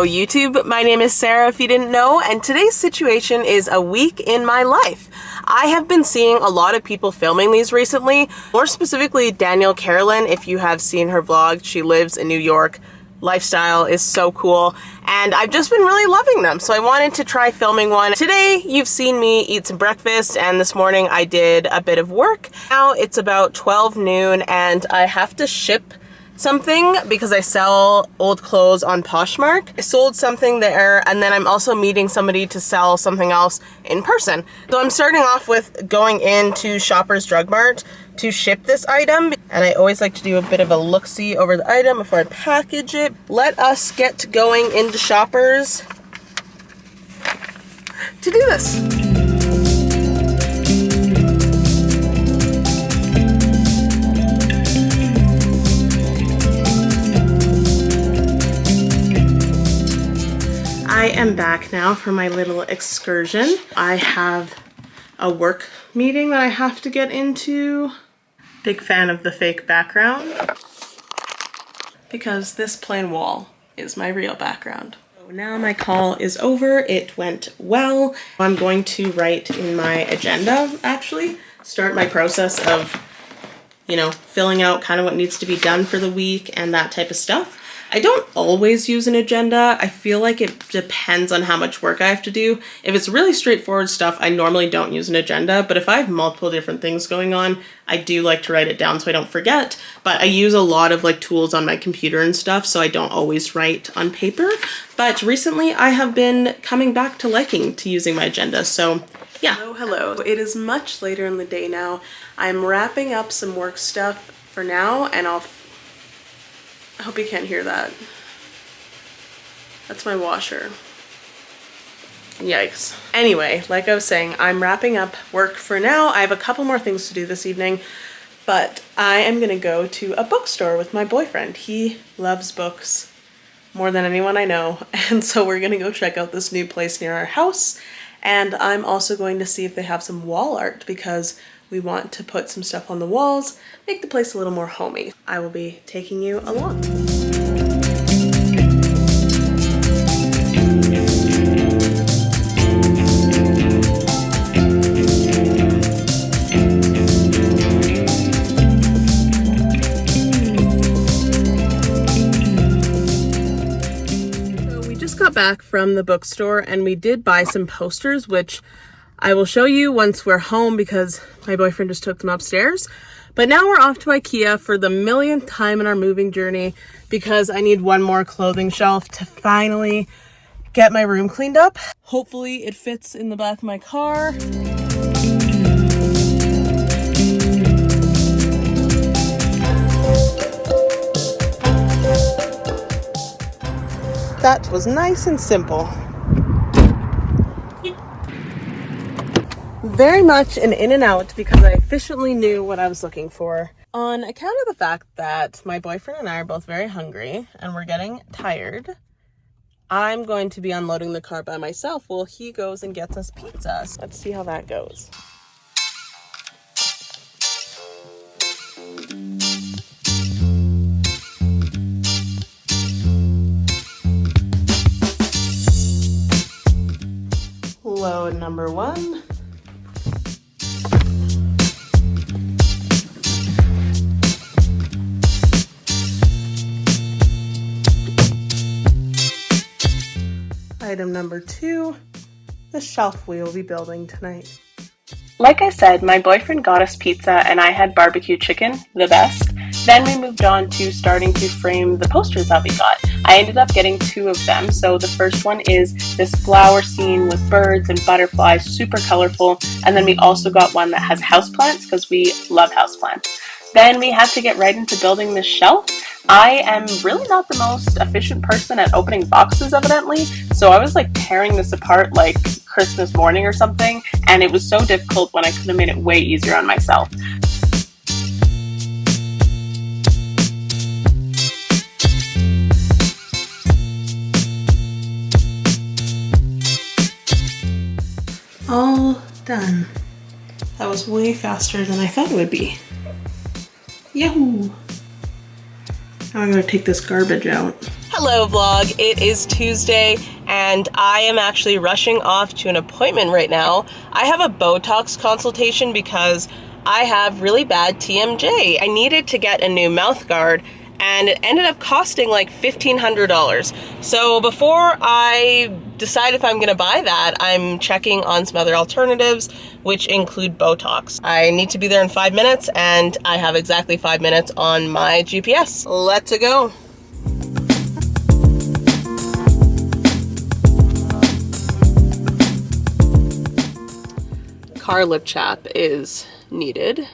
Hello YouTube, my name is Sarah if you didn't know, and today's situation is a week in my life. I have been seeing a lot of people filming these recently, more specifically Danielle Carolan. If you have seen her vlog, she lives in New York. Lifestyle is so cool, and I've just been really loving them, so I wanted to try filming one. Today you've seen me eat some breakfast, and this morning I did a bit of work. Now it's about 12 noon and I have to ship something because I sell old clothes on Poshmark. I sold something there, and then I'm also meeting somebody to sell something else in person. So I'm starting off with going into Shoppers Drug Mart to ship this item, and I always like to do a bit of a look-see over the item before I package it. Let us get going into Shoppers to do this. I am back now for my little excursion. I have a work meeting that I have to get into. Big fan of the fake background because this plain wall is my real background. So now my call is over. It went well. I'm going to write in my agenda, actually, start my process of, filling out kind of what needs to be done for the week and that type of stuff. I don't always use an agenda. I feel like it depends on how much work I have to do. If it's really straightforward stuff, I normally don't use an agenda, but if I have multiple different things going on, I do like to write it down so I don't forget. But I use a lot of tools on my computer and stuff, so I don't always write on paper. But recently I have been coming back to liking to using my agenda, so yeah. Hello. It is much later in the day now. I'm wrapping up some work stuff for now, and I hope you can't hear that. That's my washer. Yikes. Anyway, like I was saying, I'm wrapping up work for now. I have a couple more things to do this evening, but I am gonna go to a bookstore with my boyfriend. He loves books more than anyone I know, and so we're gonna go check out this new place near our house, and I'm also going to see if they have some wall art because we want to put some stuff on the walls, make the place a little more homey. I will be taking you along. So we just got back from the bookstore and we did buy some posters, which I will show you once we're home because my boyfriend just took them upstairs. But now we're off to IKEA for the millionth time in our moving journey because I need one more clothing shelf to finally get my room cleaned up. Hopefully it fits in the back of my car. That was nice and simple. Very much an in and out because I efficiently knew what I was looking for. On account of the fact that my boyfriend and I are both very hungry and we're getting tired, I'm going to be unloading the car by myself while he goes and gets us pizza. So let's see how that goes. Load number one. Item number two, the shelf we will be building tonight. Like I said, my boyfriend got us pizza and I had barbecue chicken, the best. Then we moved on to starting to frame the posters that we got. I ended up getting two of them. So the first one is this flower scene with birds and butterflies, super colorful. And then we also got one that has houseplants because we love houseplants. Then we had to get right into building this shelf. I am really not the most efficient person at opening boxes, evidently, so I was tearing this apart like Christmas morning or something, and it was so difficult when I could have made it way easier on myself. All done. That was way faster than I thought it would be. Yahoo! Now I'm going to take this garbage out. Hello vlog, it is Tuesday and I am actually rushing off to an appointment right now. I have a botox consultation because I have really bad TMJ. I needed to get a new mouth guard and it ended up costing like $1,500. So before I decide if I'm gonna buy that, I'm checking on some other alternatives, which include Botox. I need to be there in 5 minutes and I have exactly 5 minutes on my GPS. Let's go. Car lip chap is needed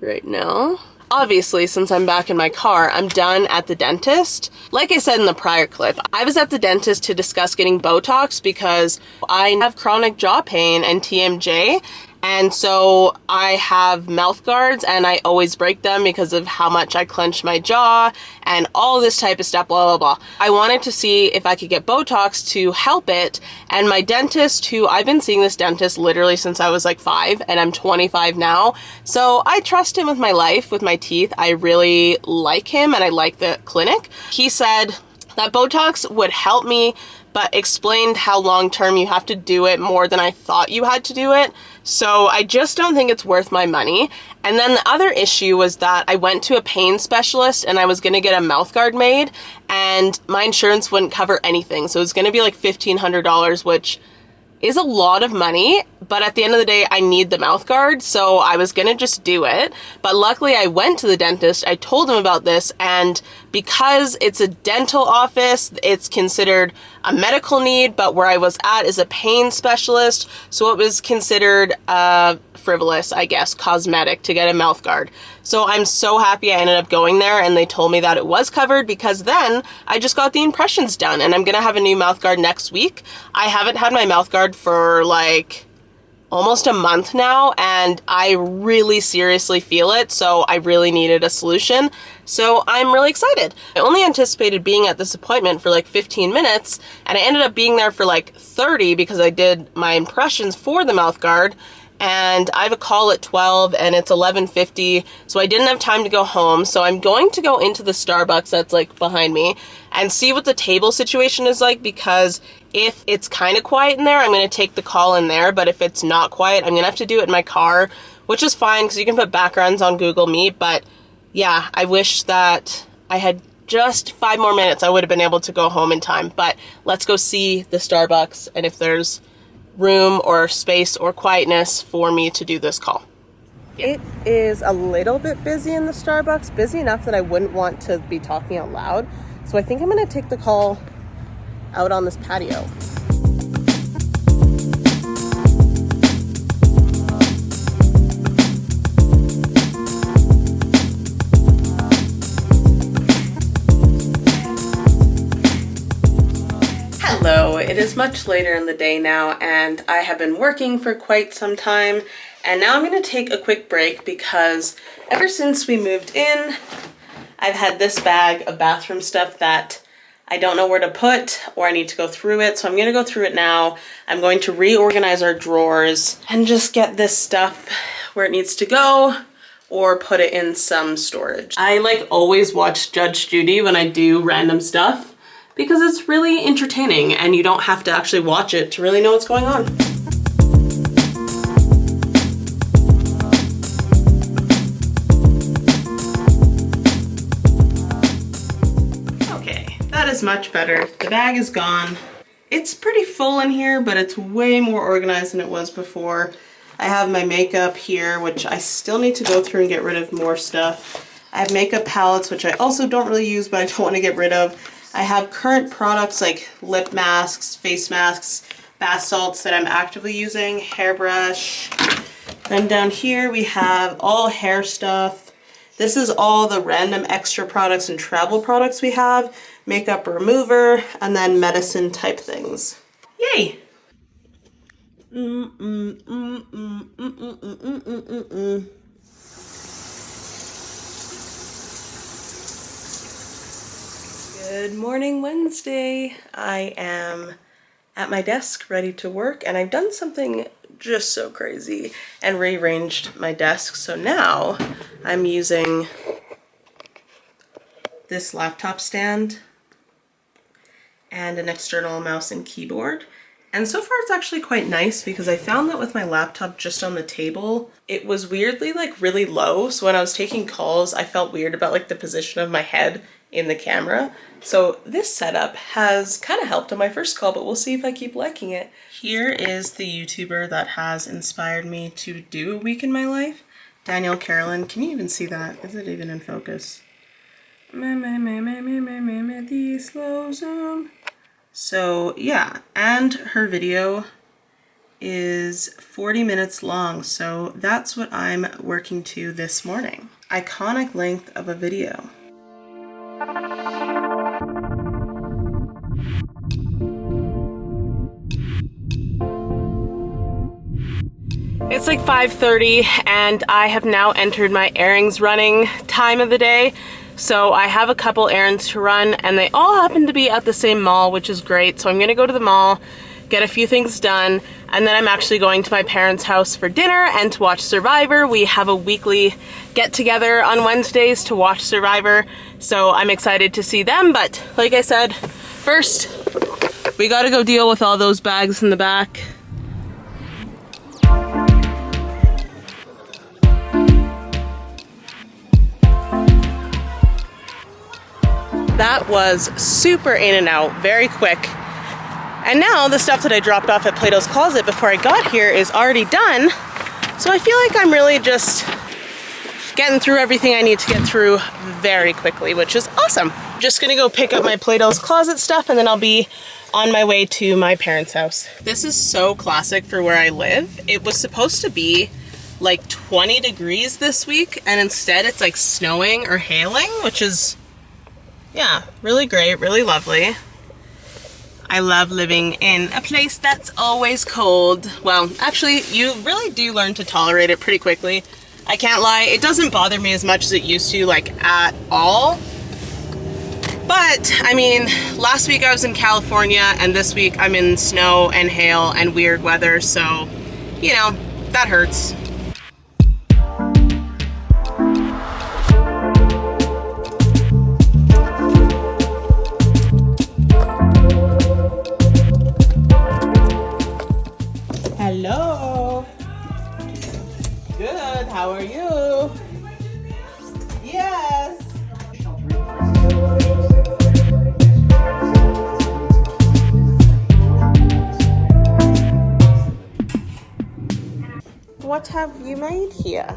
right now. Obviously, since I'm back in my car, I'm done at the dentist. Like I said in the prior clip, I was at the dentist to discuss getting Botox because I have chronic jaw pain and TMJ. And so I have mouth guards and I always break them because of how much I clench my jaw and all this type of stuff, blah, blah, blah. I wanted to see if I could get Botox to help it. And my dentist, who I've been seeing this dentist literally since I was like 5 and I'm 25 now. So I trust him with my life, with my teeth. I really like him and I like the clinic. He said that Botox would help me, but explained how long-term you have to do it more than I thought you had to do it. So I just don't think it's worth my money. And then the other issue was that I went to a pain specialist and I was gonna get a mouth guard made and my insurance wouldn't cover anything. So it was gonna be like $1,500, which is a lot of money, but at the end of the day, I need the mouth guard, so I was gonna just do it. But luckily I went to the dentist, I told him about this, and because it's a dental office, it's considered a medical need, but where I was at is a pain specialist, so it was considered frivolous, I guess, cosmetic to get a mouth guard. So I'm so happy I ended up going there and they told me that it was covered because then I just got the impressions done and I'm gonna have a new mouth guard next week. I haven't had my mouth guard for like almost a month now and I really seriously feel it, so I really needed a solution. So I'm really excited. I only anticipated being at this appointment for like 15 minutes and I ended up being there for like 30 because I did my impressions for the mouth guard. And I have a call at 12 and it's 11:50, so I didn't have time to go home. So I'm going to go into the Starbucks that's like behind me and see what the table situation is like, because if it's kind of quiet in there, I'm going to take the call in there, but if it's not quiet, I'm going to have to do it in my car, which is fine because you can put backgrounds on Google Meet. But yeah, I wish that I had just 5 more minutes. I would have been able to go home in time, but let's go see the Starbucks and if there's room or space or quietness for me to do this call. It is a little bit busy in the Starbucks, busy enough that I wouldn't want to be talking out loud. So I think I'm gonna take the call out on this patio. Hello, it is much later in the day now and I have been working for quite some time and now I'm going to take a quick break because ever since we moved in, I've had this bag of bathroom stuff that I don't know where to put or I need to go through it. So I'm going to go through it now. I'm going to reorganize our drawers and just get this stuff where it needs to go or put it in some storage. I like always watch Judge Judy when I do random stuff, because it's really entertaining and you don't have to actually watch it to really know what's going on. Okay, that is much better. The bag is gone. It's pretty full in here, but it's way more organized than it was before. I have my makeup here, which I still need to go through and get rid of more stuff. I have makeup palettes, which I also don't really use, but I don't want to get rid of. I have current products like lip masks, face masks, bath salts that I'm actively using, hairbrush. Then down here we have all hair stuff. This is all the random extra products and travel products we have, makeup remover, and then medicine type things. Yay! Good morning, Wednesday. I am at my desk ready to work and I've done something just so crazy and rearranged my desk. So now I'm using this laptop stand and an external mouse and keyboard. And so far it's actually quite nice because I found that with my laptop just on the table, it was weirdly like really low. So when I was taking calls, I felt weird about like the position of my head in the camera. So this setup has kind of helped on my first call, but we'll see if I keep liking it. Here is the YouTuber that has inspired me to do a week in my life. Danielle Carolan. Can you even see that? Is it even in focus? The slow zoom. So yeah, and her video is 40 minutes long, so that's what I'm working to this morning. Iconic length of a video. It's like 5:30 and I have now entered my errands running time of the day. So I have a couple errands to run and they all happen to be at the same mall, which is great. So I'm gonna go to the mall, get a few things done, and then I'm actually going to my parents' house for dinner and to watch Survivor. We have a weekly get together on Wednesdays to watch Survivor. So I'm excited to see them, but like I said, first we gotta go deal with all those bags in the back. That was super in and out, very quick. And now the stuff that I dropped off at Plato's Closet before I got here is already done. So I feel like I'm really just getting through everything I need to get through very quickly, which is awesome. Just gonna go pick up my Plato's Closet stuff and then I'll be on my way to my parents' house. This is so classic for where I live. It was supposed to be like 20 degrees this week and instead it's like snowing or hailing, which is, yeah, really great, really lovely. I love living in a place that's always cold. Well, actually, you really do learn to tolerate it pretty quickly. I can't lie, it doesn't bother me as much as it used to, like, at all. But, I mean, last week I was in California, and this week I'm in snow and hail and weird weather, so, you know, that hurts. Hello. Good, how are you? Yes. What have you made here?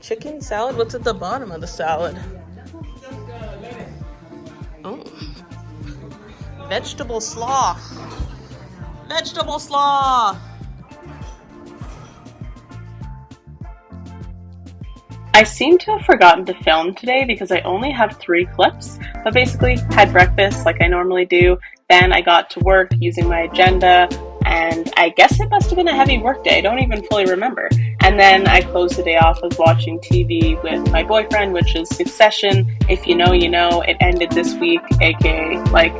Chicken salad? What's at the bottom of the salad? Oh. Vegetable slaw. Vegetable slaw! I seem to have forgotten to film today because I only have 3 clips, but basically had breakfast like I normally do, then I got to work using my agenda, and I guess it must have been a heavy work day, I don't even fully remember. And then I closed the day off with watching TV with my boyfriend, which is Succession. If you know, you know. It ended this week, aka like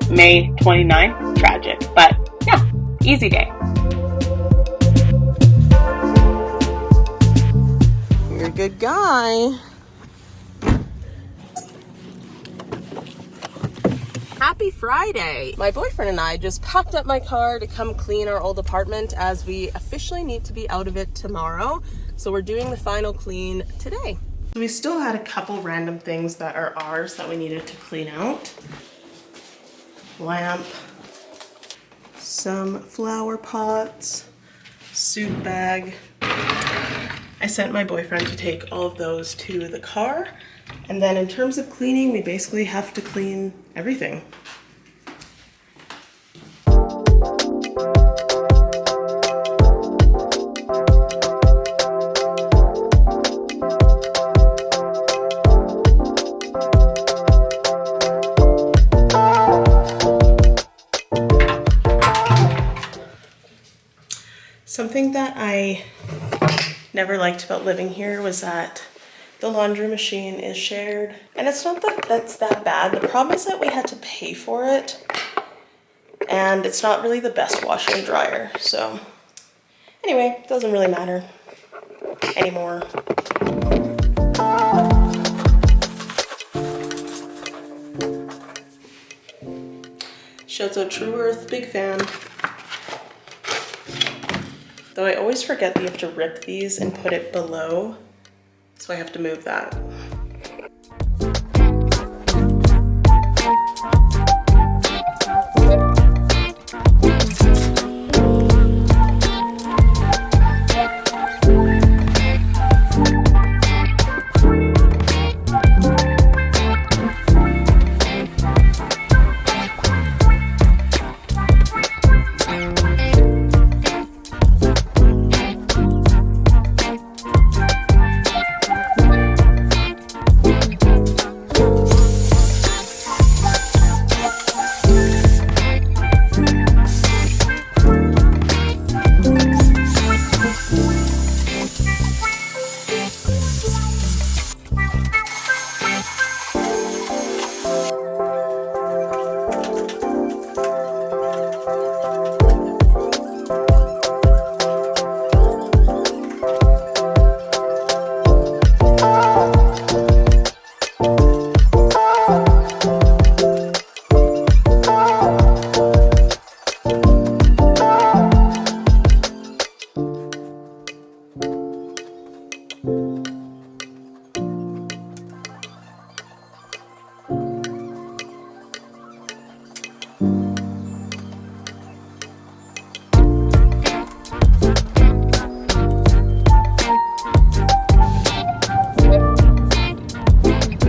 May 29th. Tragic, but yeah, easy day. You're a good guy. Happy Friday! My boyfriend and I just packed up my car to come clean our old apartment as we officially need to be out of it tomorrow. So we're doing the final clean today. So we still had a couple random things that are ours that we needed to clean out. Lamp, some flower pots, soup bag. I sent my boyfriend to take all of those to the car. And then in terms of cleaning, we basically have to clean everything. Something that I never liked about living here was that the laundry machine is shared. And it's not that that's that bad. The problem is that we had to pay for it. And it's not really the best washer and dryer. So anyway, it doesn't really matter anymore. Shouts out TruEarth, big fan. Though I always forget that you have to rip these and put it below, so I have to move that.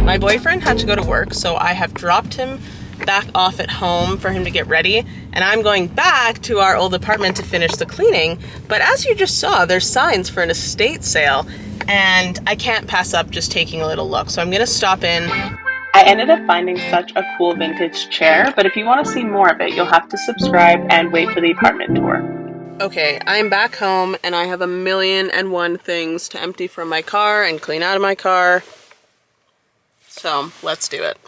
My boyfriend had to go to work, so I have dropped him back off at home for him to get ready, and I'm going back to our old apartment to finish the cleaning. But as you just saw, there's signs for an estate sale, and I can't pass up just taking a little look, so I'm gonna stop in. I ended up finding such a cool vintage chair, but if you want to see more of it, you'll have to subscribe and wait for the apartment tour. Okay, I'm back home, and I have 1,000,001 things to empty from my car and clean out of my car. So let's do it.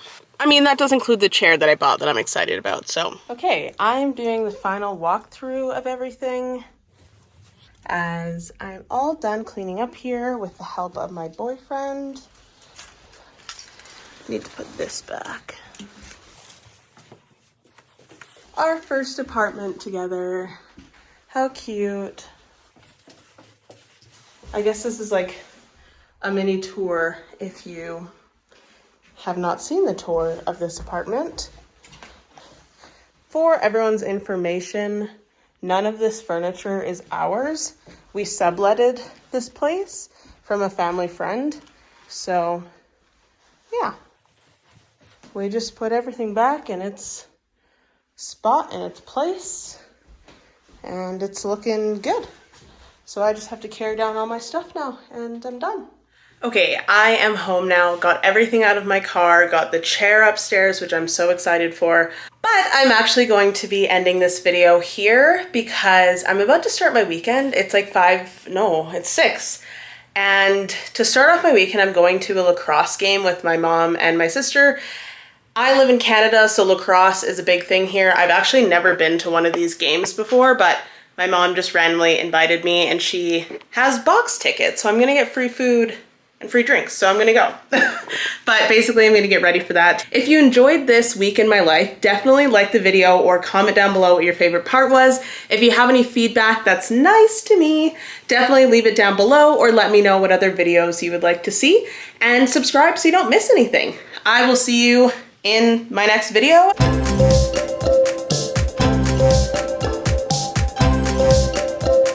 I mean, that does include the chair that I bought that I'm excited about, so. Okay, I'm doing the final walkthrough of everything as I'm all done cleaning up here with the help of my boyfriend. Need to put this back. Our first apartment together. How cute. I guess this is like a mini tour if you have not seen the tour of this apartment. For everyone's information, none of this furniture is ours. We subletted this place from a family friend. So yeah, we just put everything back in its spot, in its place, and it's looking good. So I just have to carry down all my stuff now and I'm done. Okay, I am home now, got everything out of my car, got the chair upstairs, which I'm so excited for. But I'm actually going to be ending this video here because I'm about to start my weekend. It's like it's 6. And to start off my weekend, I'm going to a lacrosse game with my mom and my sister. I live in Canada, so lacrosse is a big thing here. I've actually never been to one of these games before, but my mom just randomly invited me and she has box tickets, so I'm gonna get free food and free drinks, so I'm gonna go. But basically I'm gonna get ready for that. If you enjoyed this week in my life, definitely like the video or comment down below what your favorite part was. If you have any feedback that's nice to me, definitely leave it down below or let me know what other videos you would like to see, and subscribe so you don't miss anything. I will see you in my next video.